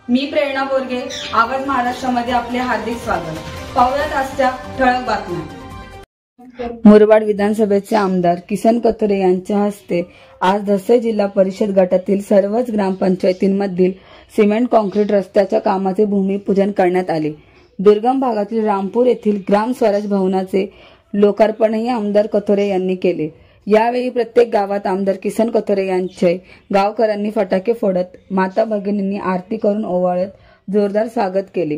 मी प्रेरणा बोरगे, आवाज महाराष्ट्रामध्ये आपले हार्दिक स्वागत। पाहुयात आजच्या ठळक बातम्या। मुरबाड विधानसभेचे आमदार किसन कथोरे यांच्या हस्ते आज धसई जिल्हा परिषद गटातील सर्वच ग्रामपंचायतींमधील सिमेंट कॉन्क्रीट रस्त्याच्या कामाचे भूमिपूजन करण्यात आले। दुर्गम भागातील रामपूर येथील ग्राम स्वराज भवनाचे लोकार्पणही आमदार कथोरे यांनी केले। यावेळी प्रत्येक गावात आमदार किसन कथोरे यांचे गावकऱ्यांनी फटाके फोडत माता भगिनींनी आरती करून ओवाळत जोरदार स्वागत केले।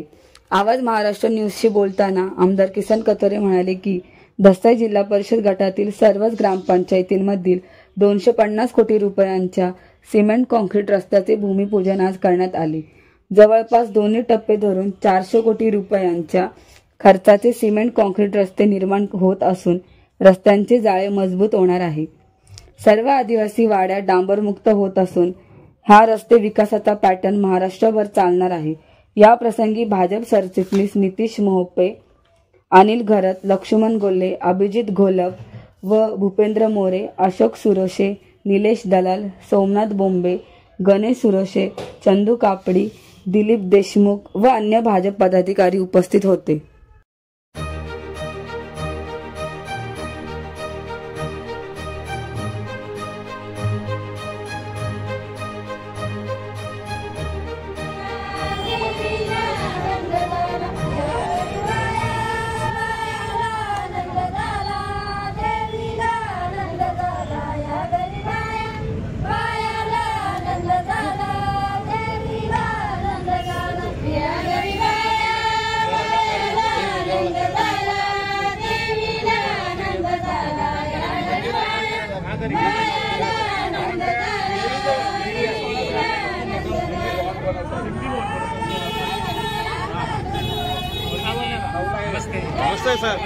आवाज महाराष्ट्र न्यूजशी बोलताना आमदार किसन कथोरे म्हणाले की धसई जिल्हा परिषद गटातील सर्वच ग्रामपंचायतींमधील 250 कोटी रुपयांच्या सिमेंट कॉन्क्रीट रस्त्याचे भूमिपूजन आज करण्यात आले। जवळपास दोन्ही टप्पे धरून 400 कोटी रुपयांच्या खर्चाचे सिमेंट कॉन्क्रीट रस्ते निर्माण होत असून रस्त्यांचे जाळे मजबूत होणार आहे। सर्व आदिवासी वाड्या डांबरमुक्त होत असून हा रस्ते विकासाचा पॅटर्न महाराष्ट्रभर चालणार आहे। या प्रसंगी भाजप सरचिटणीस नितीश मोहपे, अनिल घरत, लक्ष्मण गोल्हे, अभिजित घोलप व भूपेंद्र मोरे, अशोक सुरोशे, निलेश दलाल, सोमनाथ बोंबे, गणेश सुरोशे, चंदू कापडी, दिलीप देशमुख व अन्य भाजप पदाधिकारी उपस्थित होते। नमस्ते सर।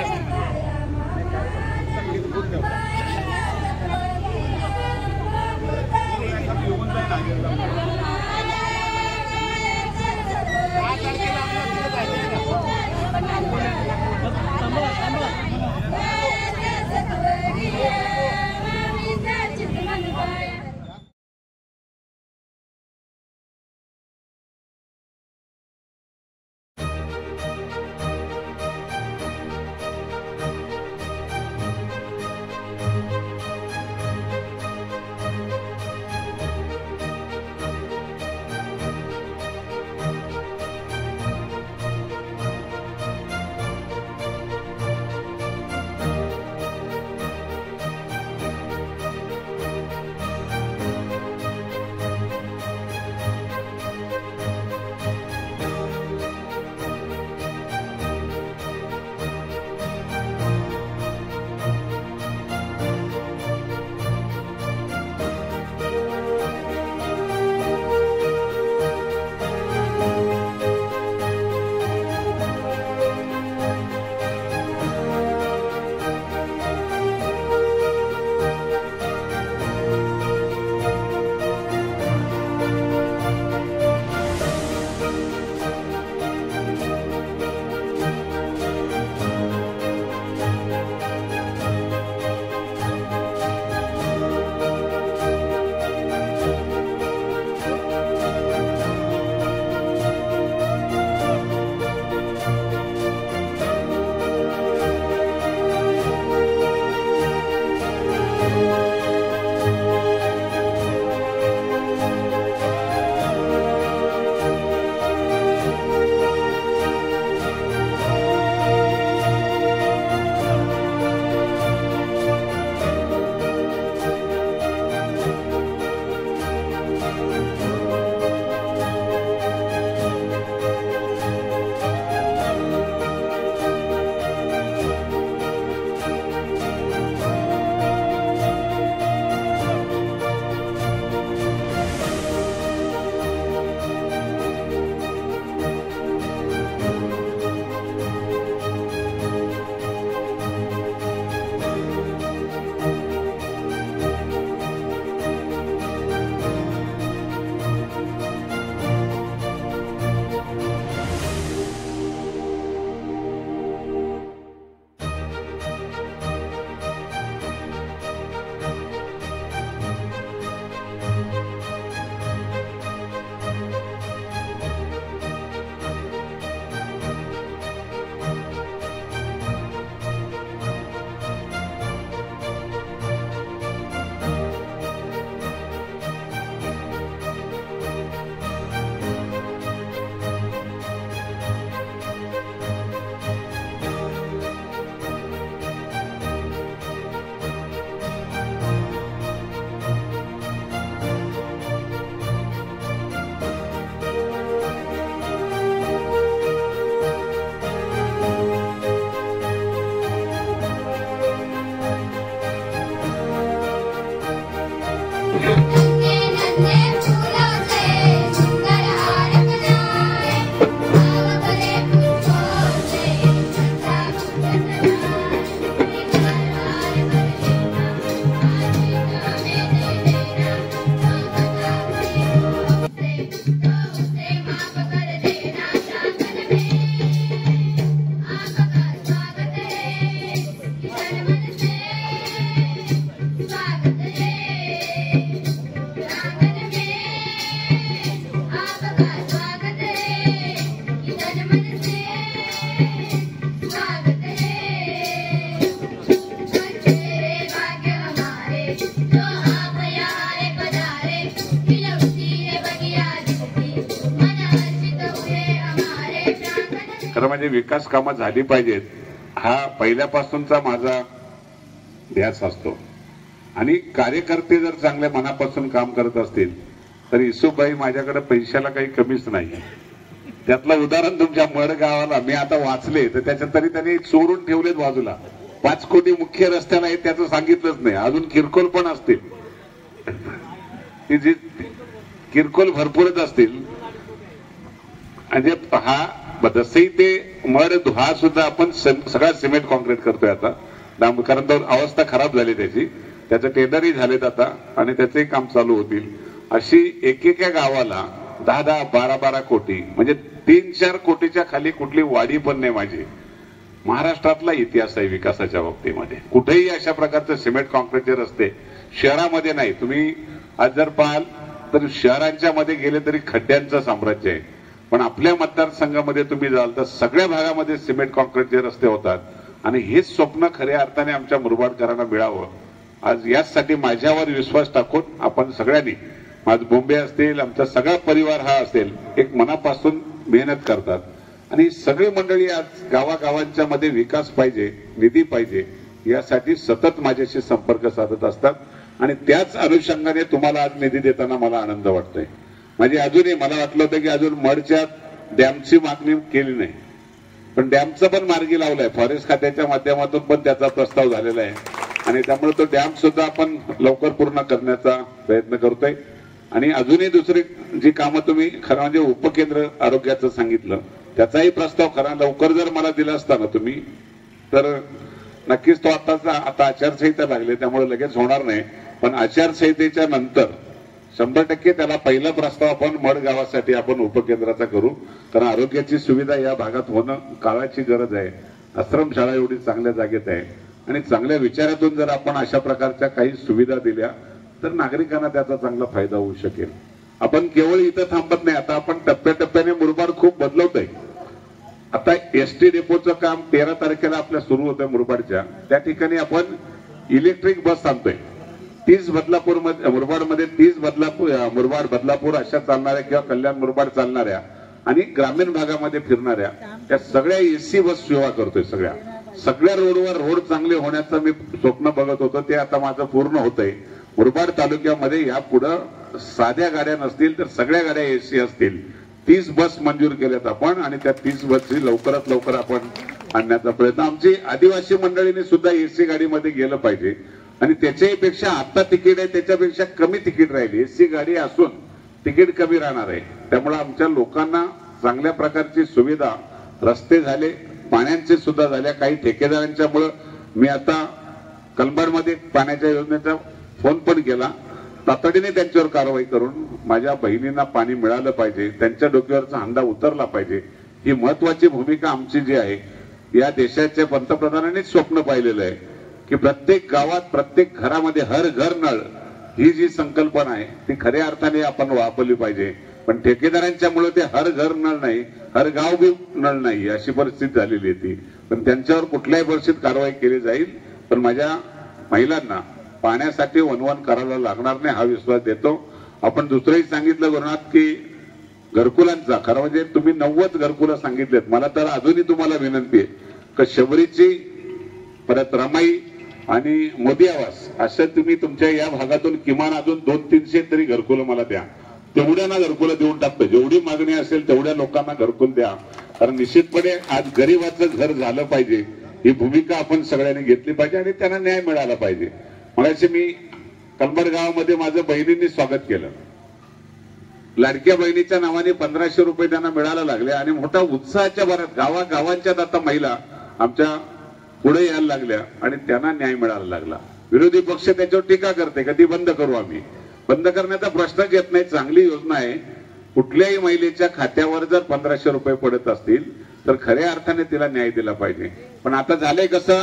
खरं म्हणजे विकास कामं झाली पाहिजेत हा पहिल्यापासूनचा माझा ध्यास असतो आणि कार्यकर्ते जर चांगल्या मनापासून काम करत असतील तर इसुबाई माझ्याकडे पैशाला काही कमीच नाही. त्यातलं उदाहरण तुमच्या मडगावाला मी आता वाचले तर त्याच्यात तरी त्यांनी चोरून ठेवलेत बाजूला 5 कोटी मुख्य रस्त्याला आहेत त्याचं सांगितलंच नाही. अजून किरकोळ पण असतील जी किरकोळ भरपूरच असतील. म्हणजे हा जसंही ते मड हा सुद्धा आपण सगळा सिमेंट कॉन्क्रीट करतोय आता, कारण तो अवस्था खराब झाली त्याची. त्याचं टेंडरही झालेत आता आणि त्याचंही काम चालू होतील. अशी एकेका गावाला 10-10, 12-12 कोटी म्हणजे 3-4 कोटीच्या खाली कुठली वाढी पण नाही. माझी महाराष्ट्रातला इतिहास आहे विकासाच्या बाबतीमध्ये. कुठेही अशा प्रकारचे सिमेंट कॉन्क्रीटचे रस्ते शहरामध्ये नाही. तुम्ही आज जर पाहाल तर शहरांच्या मध्ये गेले तरी खड्ड्यांचं साम्राज्य आहे. पण आपल्या मतदारसंघामध्ये तुम्ही जाल तर सगळ्या भागामध्ये सिमेंट कॉन्क्रीटचे रस्ते होतात आणि हेच स्वप्न खऱ्या अर्थाने आमच्या मुरबाडकरांना मिळावं. आज याचसाठी माझ्यावर विश्वास टाकून आपण सगळ्यांनी, माझ बोंबे असतील, आमचा सगळा परिवार हा असेल, एक मनापासून मेहनत करतात आणि सगळी मंडळी आज गावागावांच्या मध्ये विकास पाहिजे, निधी पाहिजे यासाठी सतत माझ्याशी संपर्क साधत असतात आणि त्याच अनुषंगाने तुम्हाला आज निधी देताना मला आनंद वाटतोय. म्हणजे अजूनही मला वाटलं होतं की अजून मडच्या डॅमची मागणी केली नाही, पण डॅमचं पण मार्गी लावलाय. फॉरेस्ट खात्याच्या माध्यमातून पण त्याचा प्रस्ताव झालेला आहे आणि त्यामुळे तो डॅम सुद्धा आपण लवकर पूर्ण करण्याचा प्रयत्न करतोय. आणि अजूनही दुसरी जी कामं तुम्ही खरं म्हणजे उपकेंद्र आरोग्याचं सांगितलं त्याचाही प्रस्ताव खरा लवकर जर मला दिला असता ना तुम्ही तर नक्कीच तो आता आचारसंहिता लागली त्यामुळे लगेच होणार नाही. पण आचारसंहितेच्या नंतर 100% त्याला पहिला प्रस्ताव आपण मड गावासाठी आपण उपकेंद्राचा करू. कारण आरोग्याची सुविधा या भागात होणं काळाची गरज आहे. आश्रमशाळा एवढी चांगल्या जागेत आहे आणि चांगल्या विचारातून जर आपण अशा प्रकारच्या काही सुविधा दिल्या तर नागरिकांना त्याचा चांगला फायदा होऊ शकेल. आपण केवळ इथं थांबत नाही, आता आपण टप्प्याटप्प्याने मुरबाड खूप बदलवतोय. आता एसटी डेपोचं काम 13 तारखेला आपल्या सुरू होतंय मुरबाडच्या. त्या ठिकाणी आपण इलेक्ट्रिक बस आणतोय. 30 बदलापूर मध्ये, मुरबाडमध्ये 30 मुरबाड बदलापूर अशा चालणाऱ्या किंवा कल्याण मुरबाड चालणाऱ्या आणि ग्रामीण भागामध्ये फिरणाऱ्या त्या सगळ्या एसी बस सेवा करतोय. सगळ्या रोडवर रोड चांगले होण्याचं मी स्वप्न बघत होतो, ते आता माझं पूर्ण होतंय. मुरबाड तालुक्यामध्ये यापुढे साध्या गाड्या नसतील तर सगळ्या गाड्या एसी असतील. 30 बस मंजूर केल्यात आपण आणि त्या 30 बसची लवकरात लवकर आपण आणण्याचा प्रयत्न. आमची आदिवासी मंडळीने सुद्धा एसी गाडीमध्ये गेलं पाहिजे आणि त्याच्याही पेक्षा आता तिकीट आहे त्याच्यापेक्षा कमी तिकीट राहील. एसी गाडी असून तिकीट कमी राहणार आहे. त्यामुळे आमच्या लोकांना चांगल्या प्रकारची सुविधा, रस्ते झाले, पाण्याचे सुद्धा झाल्या. काही ठेकेदारांच्या मुळे मी आता कलबाडमध्ये पाण्याच्या योजनेचा फोन पण केला. तातडीने त्यांच्यावर कारवाई करून माझ्या बहिणींना पाणी मिळालं पाहिजे, त्यांच्या डोक्यावरचा हंडा उतरला पाहिजे. ही महत्वाची भूमिका आमची जी आहे. या देशाच्या पंतप्रधानांनीच स्वप्न पाहिलेलं आहे की प्रत्येक गावात, प्रत्येक घरामध्ये हर घर नळ ही जी संकल्पना आहे ती खऱ्या अर्थाने आपण वापरली पाहिजे. पण ठेकेदारांच्यामुळे ते हर घर नळ नाही, हर गाव बी नळ नाही अशी परिस्थिती झालेली आहे ती. पण त्यांच्यावर कुठल्याही परिस्थितीत कारवाई केली जाईल. पण माझ्या महिलांना पाण्यासाठी वनवन करायला लागणार नाही हा विश्वास देतो. आपण दुसरंही सांगितलं गुरुनाथ की घरकुलांचा, खरं म्हणजे तुम्ही 90 घरकुलं सांगितलेत. मला तर अजूनही तुम्हाला विनंती आहे की शबरीची, परत रमाई आणि मोदी आवास असं तुम्ही तुमच्या या भागातून किमान अजून 200-300 तरी घरकुलं मला द्या. तेवढ्यांना घरकुलं देऊन टाकतो. जेवढी मागणी असेल तेवढ्या लोकांना घरकुल द्या. कारण निश्चितपणे आज गरिबाचं घर झालं पाहिजे ही भूमिका आपण सगळ्यांनी घेतली पाहिजे आणि त्यांना न्याय मिळाला पाहिजे. मगाशी मी कलबड गावामध्ये माझं बहिणींनी स्वागत केलं. लाडक्या बहिणीच्या नावाने 1500 रुपये त्यांना मिळायला लागले आणि मोठा उत्साहाच्या भरात गावागावांच्यात आता महिला आमच्या पुढे यायला लागल्या आणि त्यांना न्याय मिळायला लागला. विरोधी पक्ष त्याच्यावर टीका करते, कधी बंद करू आम्ही. बंद करण्याचा प्रश्नच येत नाही. चांगली योजना आहे. कुठल्याही महिलेच्या खात्यावर जर 1500 रुपये पडत असतील तर खऱ्या अर्थाने तिला न्याय दिला पाहिजे. पण आता झालंय कसं,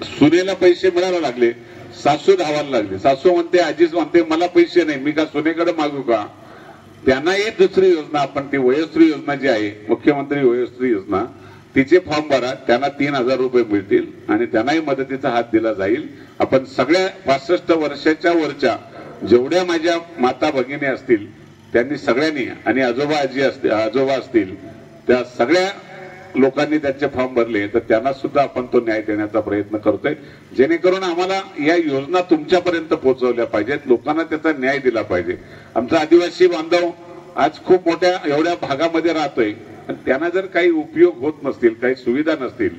सुनेला पैसे मिळायला लागले, सासू धावायला लागले. सासू म्हणते, आजीच म्हणते मला पैसे नाही, मी का सुनेकडे मागू का. त्यांना एक दुसरी योजना आपण ती वयोश्री योजना जी आहे, मुख्यमंत्री वयोश्री योजना, तिचे फॉर्म भरा, त्यांना 3000 रुपये मिळतील आणि त्यांनाही मदतीचा हात दिला जाईल. आपण सगळ्या 65 वर्षाच्या वरच्या जेवढ्या माझ्या माता भगिनी असतील त्यांनी सगळ्यांनी आणि आजोबा असतील त्या सगळ्या लोकांनी त्यांचे फॉर्म भरले तर त्यांना सुद्धा आपण तो न्याय देण्याचा प्रयत्न करतोय, जेणेकरून आम्हाला या योजना तुमच्यापर्यंत पोहोचवल्या पाहिजेत, लोकांना त्याचा न्याय दिला पाहिजे. आमचा आदिवासी बांधव आज खूप मोठ्या एवढ्या भागामध्ये राहतोय, त्यांना जर काही उपयोग होत नसतील, काही सुविधा नसतील,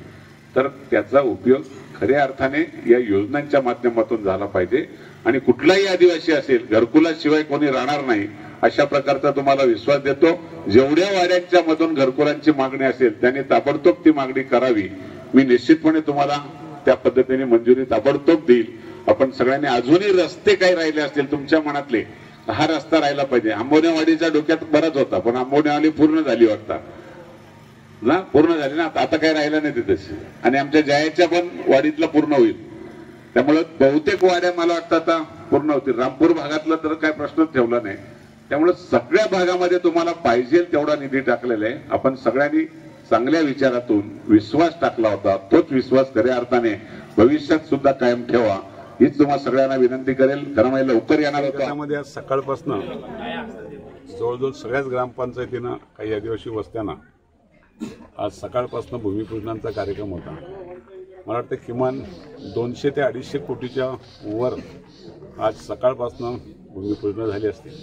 तर त्याचा उपयोग खऱ्या अर्थाने या योजनांच्या माध्यमातून झाला पाहिजे. आणि कुठलाही आदिवासी असेल, घरकुलाशिवाय कोणी राहणार नाही अशा प्रकारचा तुम्हाला विश्वास देतो. जेवढ्या वाड्यांच्या मधून घरकुलांची मागणी असेल त्यांनी ताबडतोब ती मागणी करावी. मी निश्चितपणे तुम्हाला त्या पद्धतीने मंजुरी ताबडतोब देईल. आपण सगळ्यांनी अजूनही रस्ते काही राहिले असतील तुमच्या मनातले, हा रस्ता राहिला पाहिजे. आंबोनेवाडीच्या डोक्यात बराच होता, पण आंबोनेवाडी पूर्ण झाली वाटतं ना, पूर्ण झाली ना, आता काही राहिलं नाही तिथे. आणि आमच्या जयाच्या पण वाडीतला पूर्ण होईल. त्यामुळे बहुतेक वाड्या मला वाटतं आता पूर्ण होतील. रामपूर भागातला तर काय प्रश्नच ठेवला नाही. त्यामुळे सगळ्या भागामध्ये तुम्हाला पाहिजे तेवढा निधी टाकलेला आहे. आपण सगळ्यांनी चांगल्या विचारातून विश्वास टाकला होता, तोच विश्वास खऱ्या अर्थाने भविष्यात सुद्धा कायम ठेवा हीच तुम्हाला सगळ्यांना विनंती करेल. कारण मी लवकर येणार होतो. त्यामध्ये आज सकाळपासून जवळजवळ सगळ्याच ग्रामपंचायतीनं काही आदिवासी वस्त्यांना आज सकाळपासून भूमिपूजनाचा कार्यक्रम होता. मला वाटतं किमान 200 ते 250 कोटीच्या वर आज सकाळपासून भूमिपूजन झाली असतील.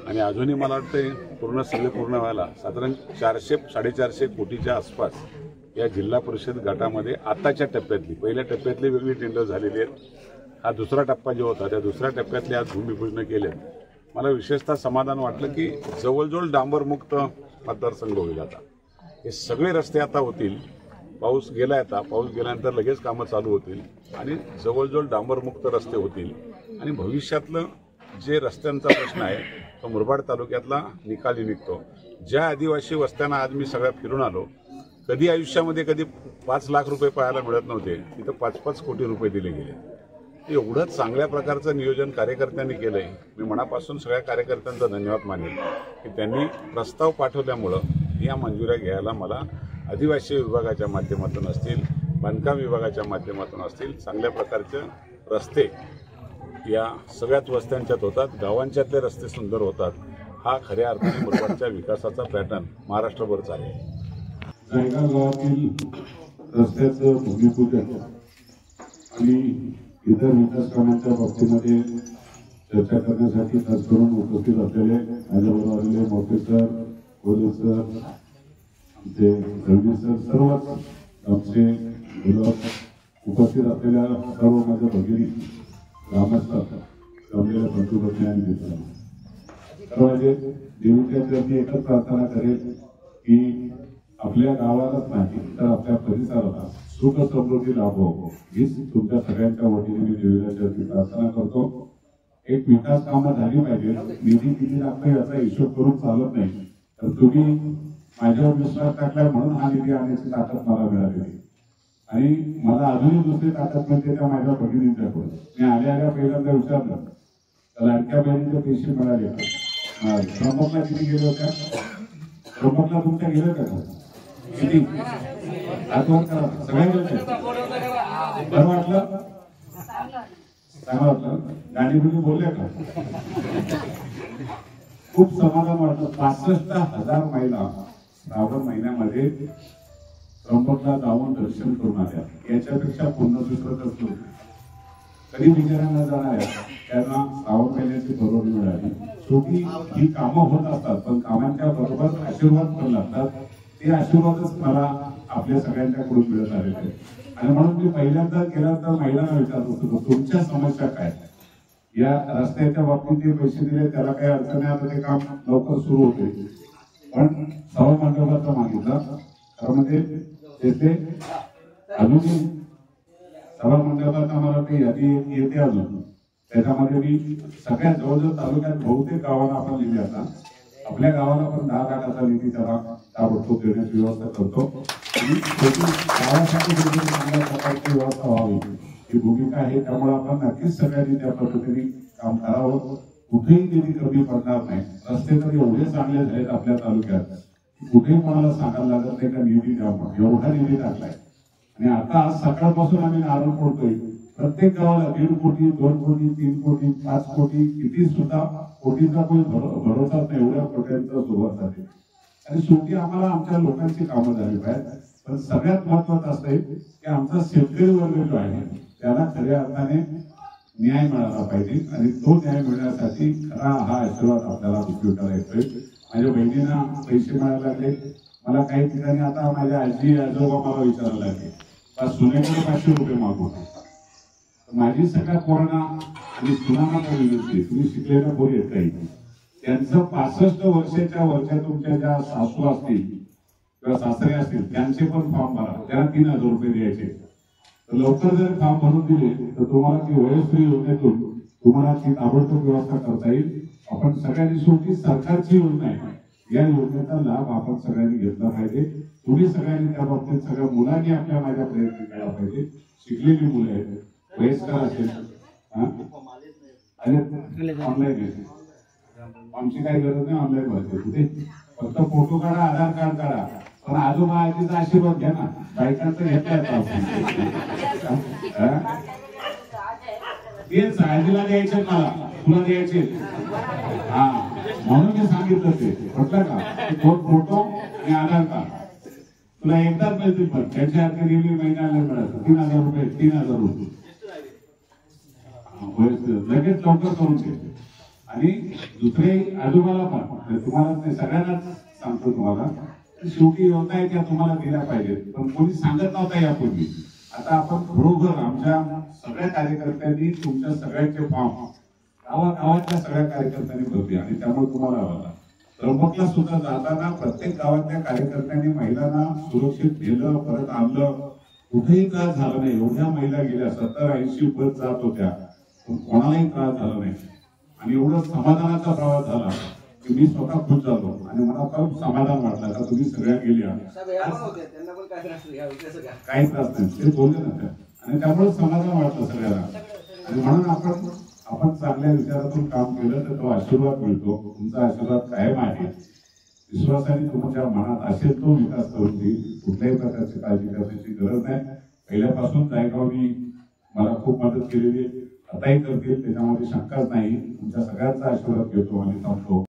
आणि अजूनही मला वाटतं सगळे पूर्ण व्हायला साधारण 400-450 कोटीच्या आसपास या जिल्हा परिषद गटामध्ये आताच्या टप्प्यातली, पहिल्या टप्प्यातली वेगळी टेंडर झालेली आहेत. हा दुसरा टप्पा जो होता त्या दुसऱ्या टप्प्यातले आज भूमिपूजन केले. मला विशेषतः समाधान वाटलं की जवळजवळ डांबरमुक्त मतदारसंघ होईल. आता हे सगळे रस्ते आता होतील. पाऊस गेला, आता पाऊस गेल्यानंतर लगेच कामं चालू होतील आणि जवळजवळ डांबरमुक्त रस्ते होतील. आणि भविष्यातलं जे रस्त्यांचा प्रश्न आहे तो मुरबाड तालुक्यातला निकाली निघतो. ज्या आदिवासी वस्त्यांना आज मी सगळ्या फिरून आलो, कधी आयुष्यामध्ये कधी 5 लाख रुपये पाहायला मिळत नव्हते, तिथं 5-5 कोटी रुपये दिले गेले. एवढं चांगल्या प्रकारचं नियोजन कार्यकर्त्यांनी केलंय. मी मनापासून सगळ्या कार्यकर्त्यांचा धन्यवाद मानेन की त्यांनी प्रस्ताव पाठवल्यामुळं या मंजुऱ्या घ्यायला मला आदिवासी विभागाच्या माध्यमातून असतील, बांधकाम विभागाच्या माध्यमातून असतील, चांगल्या प्रकारचे रस्ते या सगळ्याच वस्त्यांच्यात होतात. गावांच्यातले रस्ते सुंदर होतात. हा खऱ्या अर्थाने मुरबाडच्या विकासाचा पॅटर्न महाराष्ट्रभर चालेल. जायगाव गावातील रस्त्याचं भूमिपूजन आणि इतर विकास कामांच्या बाबतीमध्ये चर्चा करण्यासाठी खास करून उपस्थित असलेले माझ्याबरोबर आलेले मोठे सर, कोले सर, आमचे रवी सर, सर्वच आमचे उपस्थित असलेल्या सर्व माझ्या भगिनी ग्रामस्थ जमलेल्या बंधुभगिनी आणि मित्रांनो, सर्वांचे देवीच्या चरणी एकच प्रार्थना करेल की आपल्या गावालाच नाही तर आपल्या परिसराला सुख समृद्धी लाभो हीच तुमच्या सगळ्यांच्या वतीने मी देवीच्या चरणी प्रार्थना करतो. एक विकास कामं झाली पाहिजे. निधी किती लागतो याचा हिशोब करून चालत नाही. तर तुम्ही माझ्यावर विश्वास टाकलाय म्हणून हा निधी आणण्याची ताकद मला मिळालेली. आणि मला अजूनही दुसरी ताकद मिळते त्या माझ्या भगिनींच्याकडून. मी आल्या पहिल्यांदा विचारलं तर लाडक्या बहिणीचे पैसे मिळाले का? प्रमुखला किती गेले होत्या? प्रमुखला तुमच्या गेले का? किती? आठवण करा. सगळ्या गेले. बरं वाटलं? चांगलं वाटलं? गाडी बिडी बोलले का? खूप समाधान वाटलं. 65,000 महिला श्रावण महिन्यामध्ये त्र्यंबकला जाऊन दर्शन करून आल्या. याच्यापेक्षा पुन्हा दुसरं कसं कधी विचारांना जाणाऱ्या त्यांना श्रावण महिन्याची बरोबर मिळाली. शेवटी ही कामं होत असतात पण कामांच्या बरोबर आशीर्वाद पण लागतात. ते आशीर्वादच मला आपल्या सगळ्यांच्याकडून मिळत आलेले आहेत. आणि म्हणून मी पहिल्यांदा गेल्यानंतर महिलांना विचारत होतो तुमच्या समस्या काय. या रस्त्याच्या बाबतीत जे पैसे दिले त्याला काही अडचण नाही, आता ते काम लवकर सुरू होते. पण सभा मंडपाचा मागितला कारण तेथे अजूनही सभा मंडपाचा मला काही यादी येते अजून. त्याच्यामध्ये मी सगळ्या जवळजवळ तालुक्यात बहुतेक गावांना आपण लिहिले. आता आपल्या गावाला पण 10 लाखाचा निधी त्याला ताबडतोब देण्याची व्यवस्था करतो. गावासाठी चांगल्या प्रकारची व्यवस्था व्हावी ही भूमिका आहे. त्यामुळे आपण नक्कीच सगळ्यांनी त्या पद्धतीने काम करावं. कुठेही निधी कमी पडणार नाही. रस्ते तर एवढे चांगले झालेत आपल्या तालुक्यात कुठेही कोणाला सांगायला लागत नाही का निधी द्यावा. एवढा निधी टाकलाय. आणि आता आज सकाळपासून आम्ही नारळ फोडतोय. प्रत्येक गावाला 1.5 कोटी, 2 कोटी, 3 कोटी, 5 कोटी किती सुद्धा कोटीचा काही भरोसाच नाही. एवढ्या कोट्यांचा सुरुवात झाली. आणि शेवटी आम्हाला आमच्या लोकांची कामं झाली पाहिजे. पण सगळ्यात महत्वाचं असं आहे की आमचा शेतकरी वर्ग जो आहे त्याला खऱ्या अर्थाने न्याय मिळाला पाहिजे आणि तो न्याय मिळण्यासाठी खरा हा आशीर्वाद आपल्याला उपयोगाला येतोय. माझ्या बहिणींना पैसे मिळायला लागले. मला काही ठिकाणी आता माझ्या आजी आजोबा मला विचारायला लागले का सुनेकडे 500 रुपये मागू. माझी सगळ्या पोरांना आणि सुनांना पण विनंती, तुम्ही शिकलेल्या पोरी आहेत काही, त्यांचं 65 वर्षाच्या वरच्या तुमच्या ज्या सासू असतील किंवा सासरे असतील त्यांचे पण फॉर्म भरा. त्यांना 3000 रुपये द्यायचे. तर लवकर जर फॉर्म भरून दिले तर तुम्हाला ती वयोश्री योजनेतून तुम्हाला ती ताबडतोब व्यवस्था करता येईल. आपण सगळ्यांनी, शेवटी सरकारची योजना आहे, या योजनेचा लाभ आपण सगळ्यांनी घेतला पाहिजे. तुम्ही सगळ्यांनी त्या बाबतीत सगळ्या मुलांनी आपल्या माझ्या प्रयत्न केला पाहिजे. शिकलेली मुलं आहेत, वयस्कर असेल, ऑनलाईन आहे, आमची काही गरज नाही ऑनलाईन भरते. कुठे फक्त फोटो काढा, आधार कार्ड काढा, पण आजोबा आजीचा आशीर्वाद घ्या ना. बायकांचं घेतला तेच आजीला द्यायचे, मला तुला द्यायचे. हा, म्हणून मी सांगितलं ते म्हटलं का फोटो आणि आधार कार्ड तुला एकदाच मिळतील. पण त्याच्या अर्थ नेहमी महिन्याला मिळालं 3000 रुपये 3000 रुपये लगेच लवकर करून दे. आणि दुसरे आजोबाला पण तुम्हाला नाही, सगळ्यांनाच सांगतो तुम्हाला, शेवटी योजना आहे त्या तुम्हाला दिल्या पाहिजेत. पण कोणी सांगत नव्हता यापूर्वी. आता आपण खरोखर आमच्या सगळ्या कार्यकर्त्यांनी तुमच्या सगळ्यांचे फॉर्म गावागावातल्या सगळ्या कार्यकर्त्यांनी भरले आणि त्यामुळे तुम्हाला आला. त्र्यंबकला सुद्धा जाताना प्रत्येक गावातल्या कार्यकर्त्यांनी महिलांना सुरक्षित नेलं, परत आणलं. कुठेही त्रास झाला नाही. एवढ्या महिला गेल्या 70-80 बस जात होत्या, पण कोणालाही त्रास झाला नाही. आणि एवढं समाधानाचा प्रवास झाला की मी स्वतः खुश झालो आणि मला खूप समाधान वाटलं का तुम्ही सगळ्या गेल्या, काही त्रास नाही ते बोलले ना त्या. आणि त्यामुळे समाधान वाटलं सगळ्याला. आणि म्हणून आपण चांगल्या विचारातून काम केलं तर तो आशीर्वाद मिळतो. तुमचा आशीर्वाद कायम आहे. विश्वासाने तुमच्या मनात असेल तो विकास करून देईल. कुठल्याही प्रकारची काळजी करण्याची गरज नाही. पहिल्यापासून जायगावनी मला खूप मदत केलेली, आताही करतील, त्याच्यामध्ये शंकाच नाही. तुमच्या सगळ्यांचा आशीर्वाद घेतो आणि थांबतो.